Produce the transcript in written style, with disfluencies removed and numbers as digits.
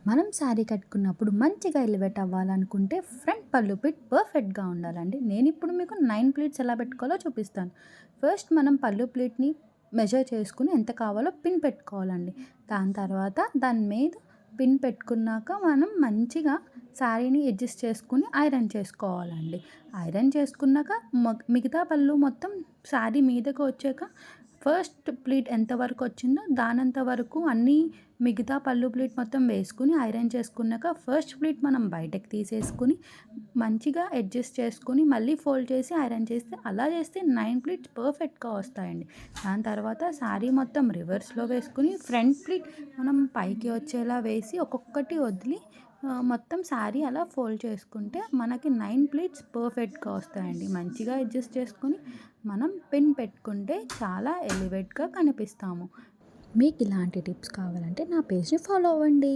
మనం శారీ కట్టుకున్నప్పుడు మంచిగా ఎలివేట్ అవ్వాలనుకుంటే ఫ్రంట్ పళ్ళు పిట్ పర్ఫెక్ట్గా ఉండాలండి. నేను ఇప్పుడు మీకు 9 ప్లీట్స్ ఎలా పెట్టుకోవాలో చూపిస్తాను. ఫస్ట్ మనం పళ్ళు ప్లీట్ని మెజర్ చేసుకుని ఎంత కావాలో పిన్ పెట్టుకోవాలండి. దాని తర్వాత దాని మీద పిన్ పెట్టుకున్నాక మనం మంచిగా శారీని అడ్జస్ట్ చేసుకుని ఐరన్ చేసుకోవాలండి. ఐరన్ చేసుకున్నాక మిగతా పళ్ళు మొత్తం శారీ మీదకి వచ్చాక ఫస్ట్ ప్లీట్ ఎంతవరకు వచ్చిందో దానంత వరకు అన్నీ మిగతా పళ్ళు ప్లీట్ మొత్తం వేసుకుని ఐరన్ చేసుకున్నాక ఫస్ట్ ప్లీట్ మనం బయటకు తీసేసుకుని మంచిగా అడ్జస్ట్ చేసుకుని మళ్ళీ ఫోల్డ్ చేసి ఐరన్ చేస్తే అలా చేస్తే 9 ప్లీట్స్ పర్ఫెక్ట్గా వస్తాయండి. దాని తర్వాత శారీ మొత్తం రివర్స్లో వేసుకుని ఫ్రంట్ ప్లీట్ మనం పైకి వచ్చేలా వేసి ఒక్కొక్కటి వదిలి మొత్తం శారీ అలా ఫోల్డ్ చేసుకుంటే మనకి 9 ప్లీట్స్ పర్ఫెక్ట్గా వస్తాయండి. మంచిగా అడ్జస్ట్ చేసుకొని మనం పిన్ పెట్టుకుంటే చాలా ఎలివేట్గా కనిపిస్తాము. మీకు ఇలాంటి టిప్స్ కావాలంటే నా పేజ్ని ఫాలో అవ్వండి.